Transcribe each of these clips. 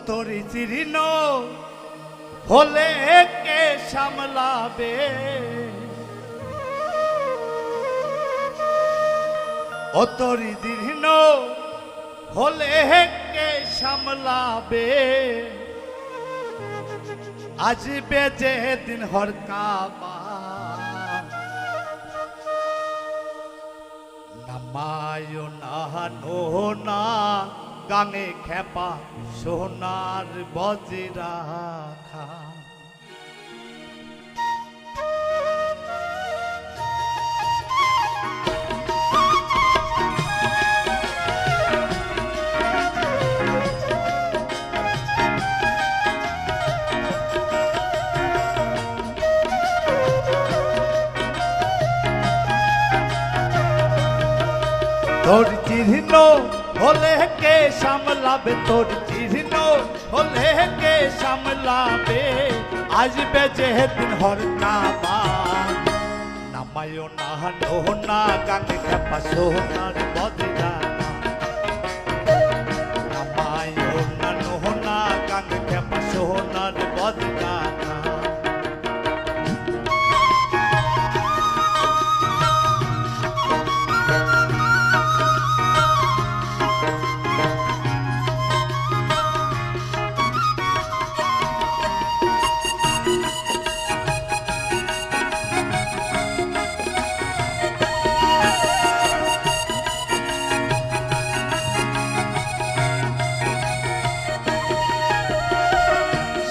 তোরি চিহ্ন হলে কে সামলাবে, ও তোরি চিহ্ন হলে কে সামলাবে, আসবে যে দিন হরকাবা নামায় না নোনা গাঙে খেপা সোনার বজরা খা। তোর চিহ্ন হলে কে সামলাবে, তোর চিহ্ন হলে কে সামলাবে, আসবে যে দিন হরকাবা নামায় না নোনা গাঙে খেপা সোনার বজরা, নামায় না নোনা গাঙে খেপা সোনার বজরা।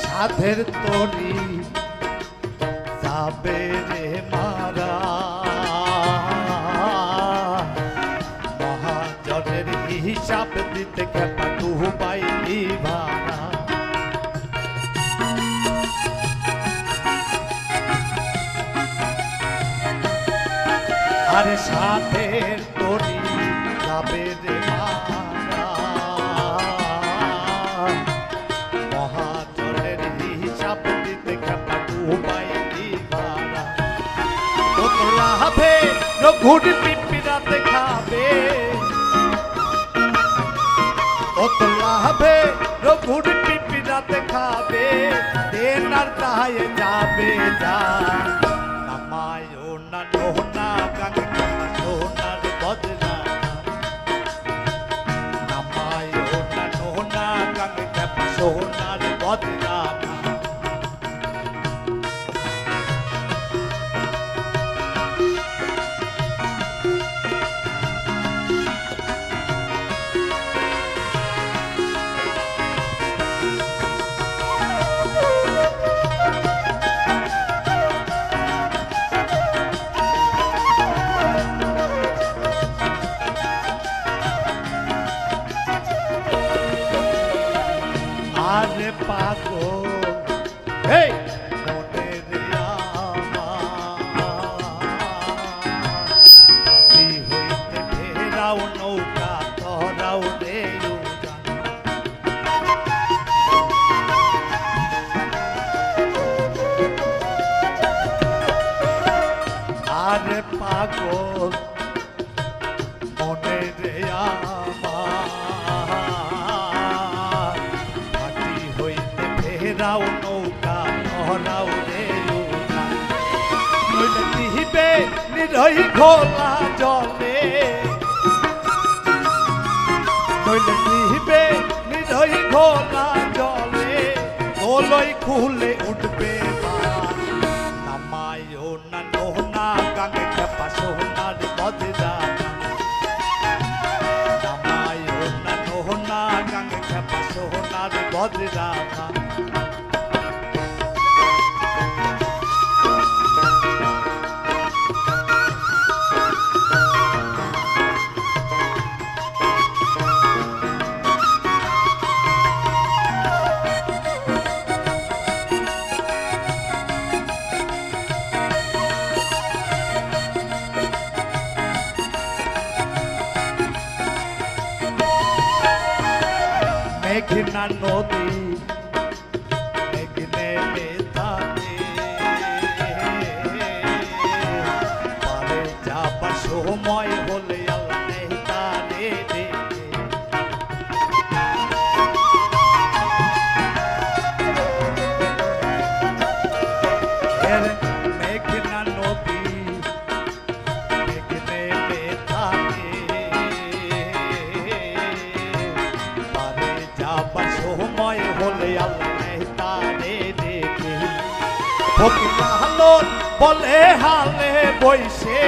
সাধের তরি যাবে রে মারা, মহাজনের হিসাব দিতে খেপা ডুবাইলি ভাড়া। আরে সাধের তরি যাবে রে মারা, মহাজনের হিসাব দিতে খেপা ডুবাইলি ভাড়া। কত লাভে রঘুর পিপিরাতে খাবে, কত লাভে রঘুর পিপিরাতে খাবে, দেনার তাহায় যাবে যা নামায় না নোনা গাঙে খেপা সোনার বজরা, নামায় না নোনা গাঙে খেপা সোনার বজরা। আরে পাগল এই মনে রে আমার হইতে ফেরাও নৌকা তরাও রে আরে পাগল মনে রে আমার ফেরাও নৌকা তরাও রে নইলে দিবে নিরই ঘোলা জলে, নইলে দিবে নিরই ঘোলা জলে, গোলই খুলে উঠবে নামায় না নোনা গাঙে খেপা সোনার বজরা, নামায় না নোনা গাঙে খেপা সোনার বজরা। মেঘনা নদী মেঘনে মেধাতে পারে যাবার সময় হলে আল্লাহ নেই তারে প্রেমের মেঘনা নদী মেঘনে থাকে পারে যাবার সময় হলে আল্লাহ তারে দেখে ফকির লালন বলে হালে বইসে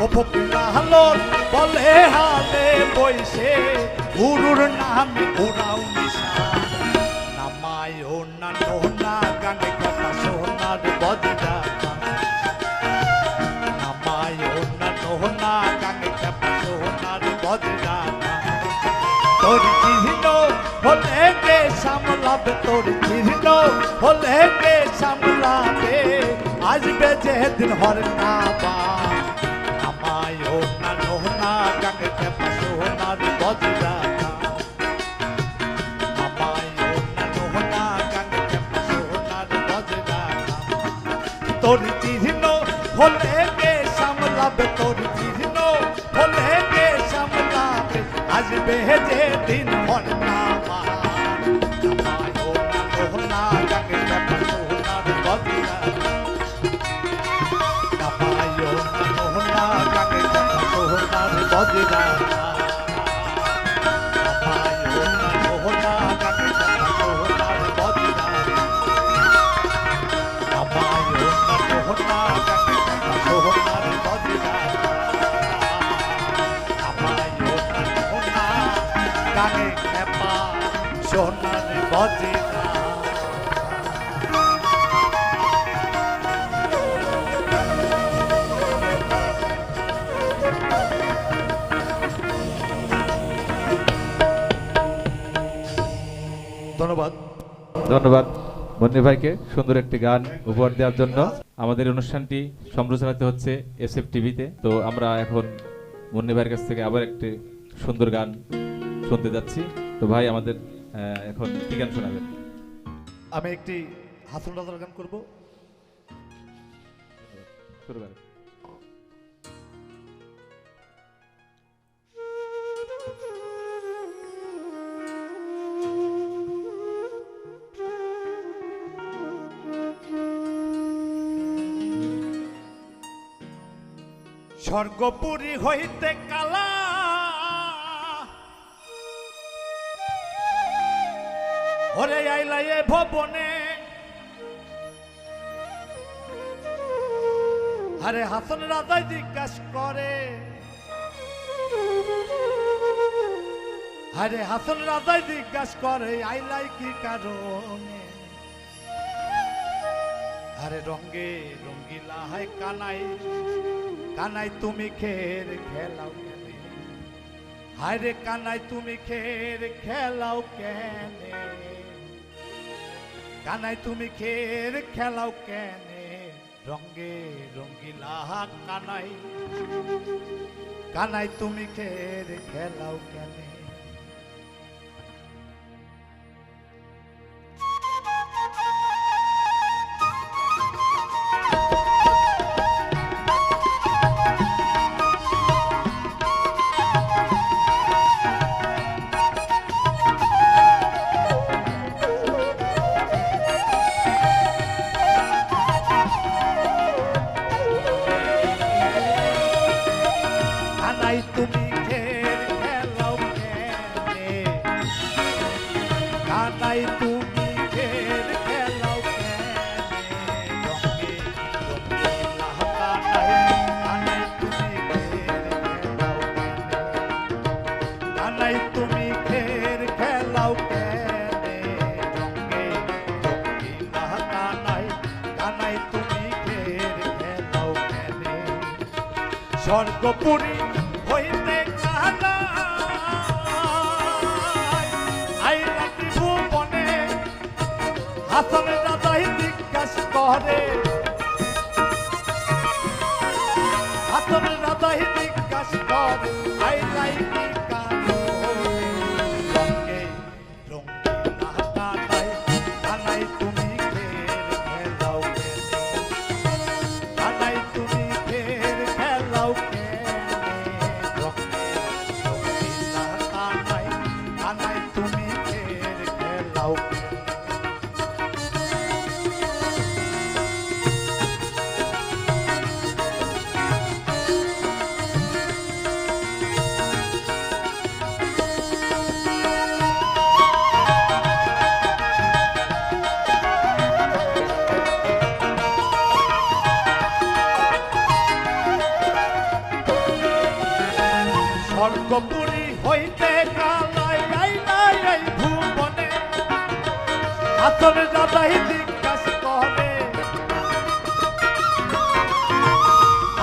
ও ফকির লালন বলে হালে বইসে গুরুর নামে উড়াও নিশা নামায় ও না নোনা গানে কথা সোনার বজরা নামায় ও না নোনা গানে কথা সোনার বজরা তোর চিহ্ন হলে কে সামলাবে তোর চিহ্ন হলে কে সামলাবে আসবে যেদিন হর নাবা আমায় ও না নোনা গানে কথা সোনার বজরা আমায় ও না নোনা গানে কথা সোনার বজরা তোর চিহ্ন হলে কে সামলাবে তোর চিহ্ন হলে কে সামলাবে আসবে যেদিন হর নাবা আমায় ও না নোনা গানে কথা সোনার বজরা আমায় ও না নোনা গানে কথা সোনার বজরা আমায় ও না নোনা গানে কথা সোনার বজরা আমায় ও না নোনা গানে কথা সোনার বজরা আমায় ও না নোনা গানে কথা সোনার বজরা ধন্যবাদ ধন্যবাদ মুন্নি ভাইকে সুন্দর একটি গান উপহার দেওয়ার জন্য। আমাদের অনুষ্ঠানটি সম্প্রচারিত হচ্ছে এসএফ টিভিতে। তো আমরা এখন মুন্নি ভাইয়ের কাছ থেকে আবার একটি সুন্দর গান শুনতে যাচ্ছি। তো ভাই আমাদের এখন কি গান শোনাবেন? আমি একটি হাসন রাজার গান করব। শুরু করেন। স্বর্গপুরী হইতে কালা ওরে আইলাই এ ভবনে আরে হাসন রাজা জিজ্ঞাসা করে আরে হাসন রাজা জিজ্ঞাসা করে আইলাই কি কারণে আরে রঙ্গে রঙ্গিলা হায় কানাই কানাই তুমি খের খেলাও কেন হায় রে কানাই তুমি খের খেলাও কেন কানাই তুমি খের খেলাও কেন রঙ্গে রঙ্গিলা কানাই কানাই তুমি খের খেলাও কেন তুমি খের খেলাও কেনে কানাই তুমি খের খেলাও কেনে কানাই তুমি খের খেলাও কেনে রঙ্গে রঙ্গিলা কানাই কানাই তুমি খের খেলাও কেনে স্বর্গপুরী হইতে আইলা ত্রিভুবনে হাসন রাজাই জিজ্ঞাসা করে হাসন রাজাই জিজ্ঞাসা করে আইলাই কি কারণে রঙ্গে রঙ্গিলা কানাই কানাই তুমি খের খেলাও কেনে কানাই তুমি খের খেলাও কেনে রঙ্গে রঙ্গিলা কানাই কানাই তুমি খের খেলাও কেনে স্বর্গপুরী হইতে কালাই আইলাই এই ভুবনে আসর দাদাই জিজ্ঞাসা করে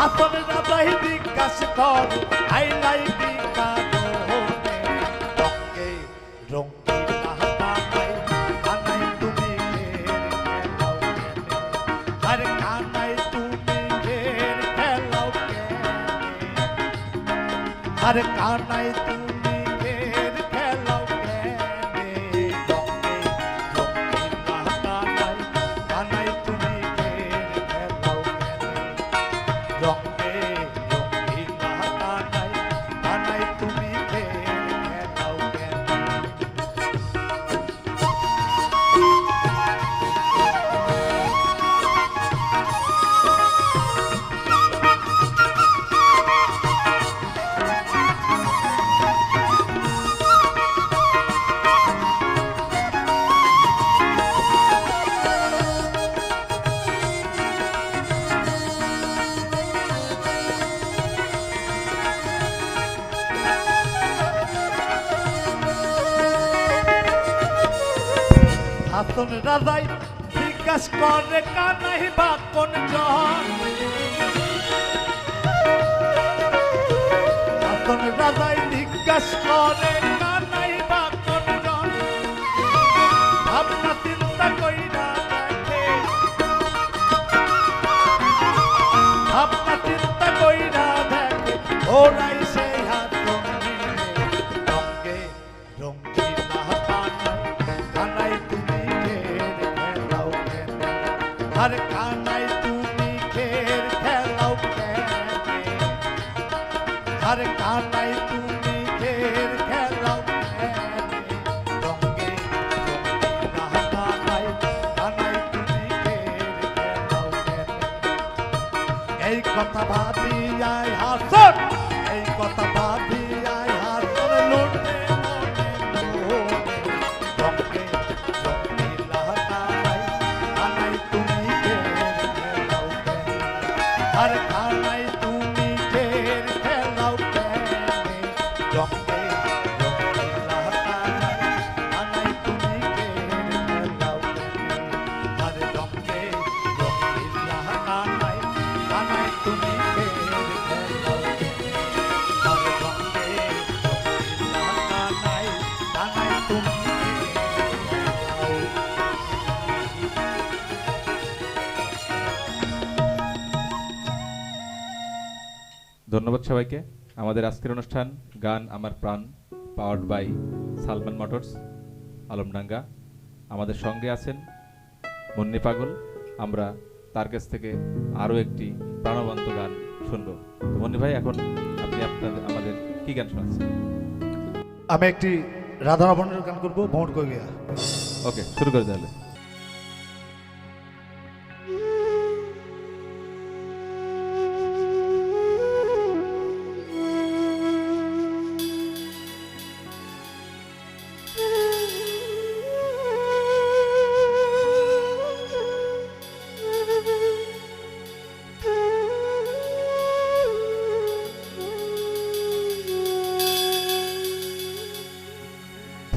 আসর দাদাই জিজ্ঞাসা করে আইলাই বিকানে রঙে রঙিলা কানাই কানাই তুমি খেলাও আরে কানাই তুমি খেলাও আরে কানাই তুমি খেলাও কানাই তুমি খেলাও রঙে রঙিলা কানাই তুমি খেলাও হাসন রাজাই জিজ্ঞাস করে কানাই বা কোন জন হাসন রাজাই জিজ্ঞাস করে কানাই বা কোন জন ভাবনা চিন্তা কইরা দেখে ভাবনা চিন্তা কইরা দেখে ওরাই সেই হাসন রঙে রঙিলা কানাই তুমি আর কানাই তুমি খেলাও আর কানাই তুমি খেলাও রঙে রঙিলা কানাই তুমি খেলাও এই কথা ভাবিয়াই হাসন এই কথা ভাবিয়াই হাসন লুটে রঙে রঙিলা কানাই তুমি খেলাও আর কানাই তুমি খেলাও রঙে রঙিলা কানাই তুমি খেলাও আর রঙে রঙিলা কানাই তুমি খেলাও আর রঙে রঙিলা কানাই তুমি খেলাও। ধন্যবাদ সবাইকে। আমাদের আজকের অনুষ্ঠান গান আমার প্রাণ powered by Salman Motors Alamdanga. আমাদের সঙ্গে আছেন মুন্নি পাগল। আমরা তার কাছ থেকে আরও একটি প্রাণবন্ত গান শুনব। তো মুন্নি ভাই, এখন আপনি আমাদের কি গান শোনাচ্ছেন? আমি একটি রাধারমণের গান করবো, ভ্রমণ করে গিয়া। ওকে, শুরু করে তাহলে।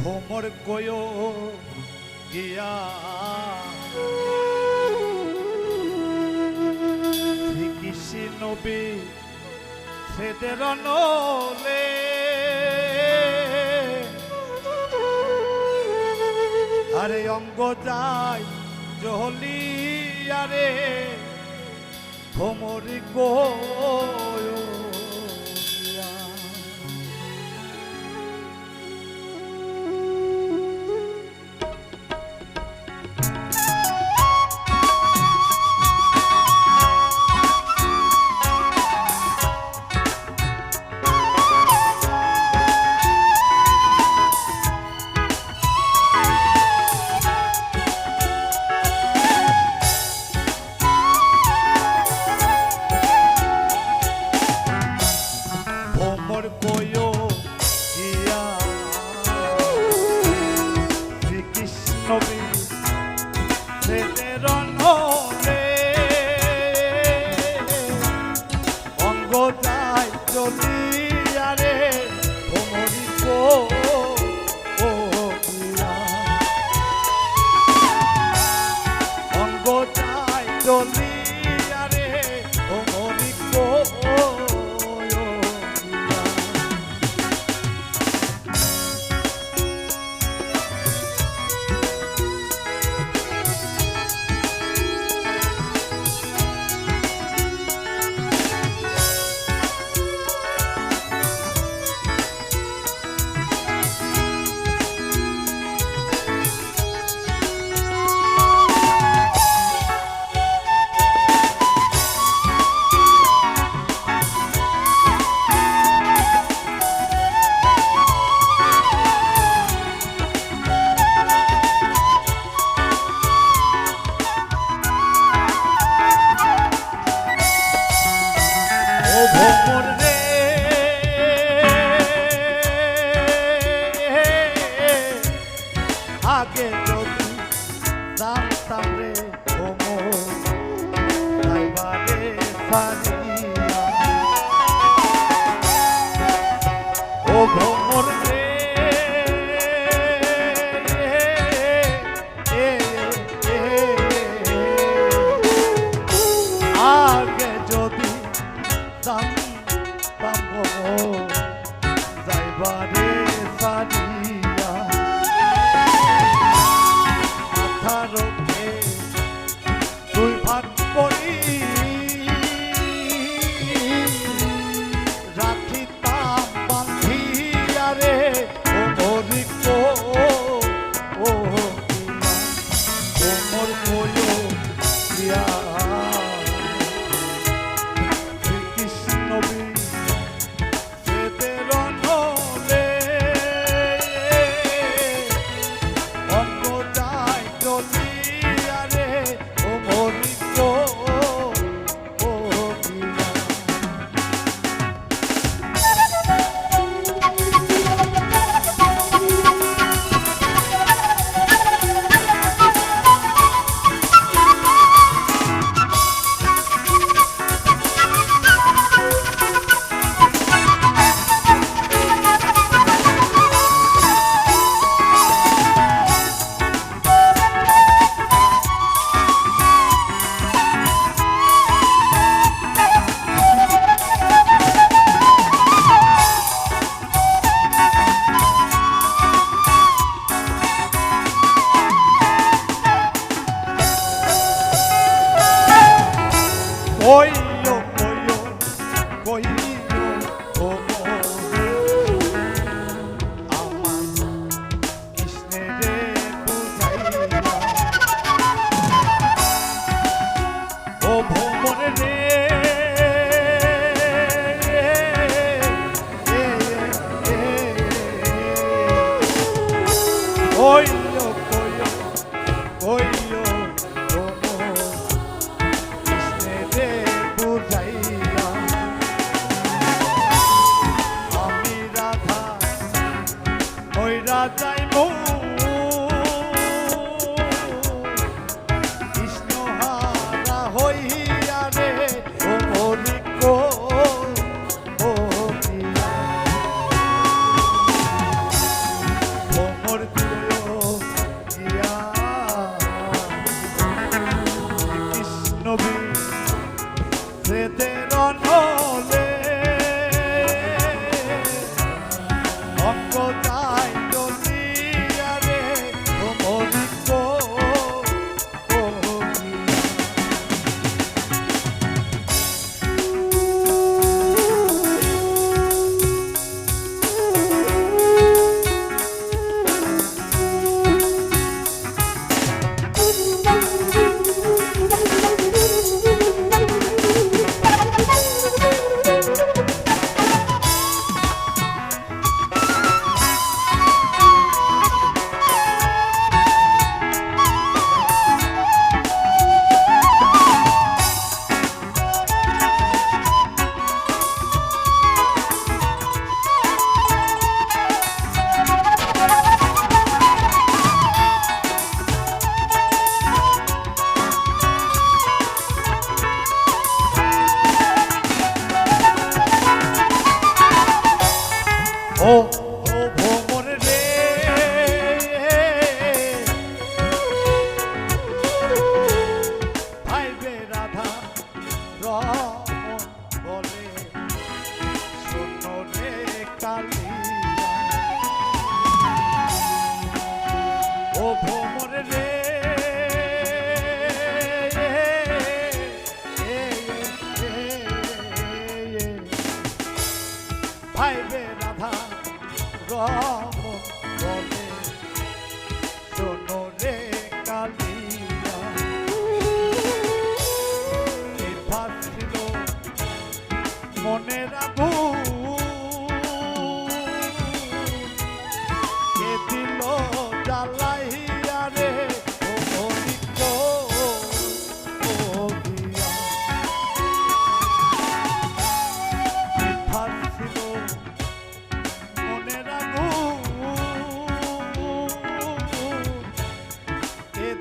ভ্রমর কয়ো গিয়া শ্রীকৃষ্ণ নবী সেদের নলে আরে অঙ্গ যায় জহলি আরে ভ্রমর কয়ো গিয়া। চলিয়া রে ও মরি কইয়া ও ভ্রমর রে আগে যদি জানতাম রে ভ্রমর যাইবারে সারিয়া ও ভ্রমর রে আগে যদি জানতাম যাইবারে সারিয়া মাথা রক্ষে দুই ভাগ করি রাখিতাম বান্ধিয়া রে ও মরি ও মোর কইয়া শ্রীকৃষ্ণ বেদের নলে অঙ্গ যায় চলিয়া রে ও মরি কইও কইও কইও ও আমার কৃষ্ণেরে বুঝাইয়া ও ভ্রমর রে কইও কইও কইও ও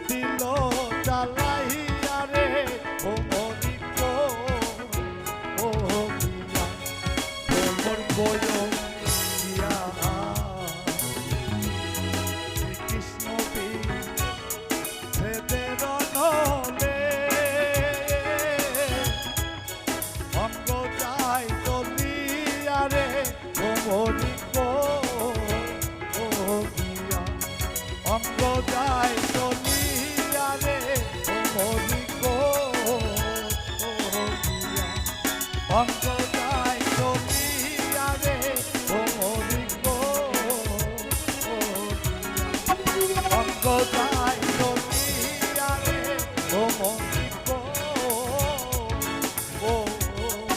দিল জ্বালাইয়া রে ও মরি গো ও মিয়া তোমার বয়সিয়া কৃষ্ণ বিধেদের নলে অঙ্গ যায় চলিয়া রে ও মরি গো ও মিয়া অঙ্গ যায় চলিয়া রে ও মরি গো ও মিয়া অঙ্গ যায় চলিয়া রে ও মরি গো ও মিয়া অঙ্গ যায় চলিয়া রে ও মরি গো ও মিয়া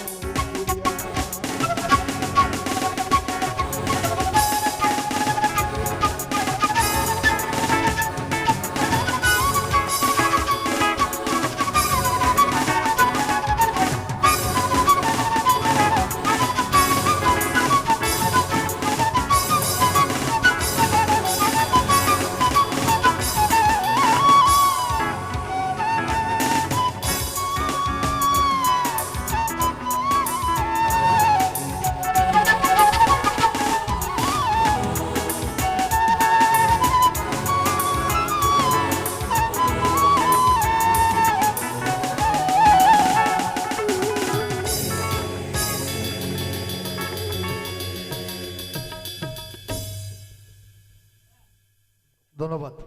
ধন্যবাদ।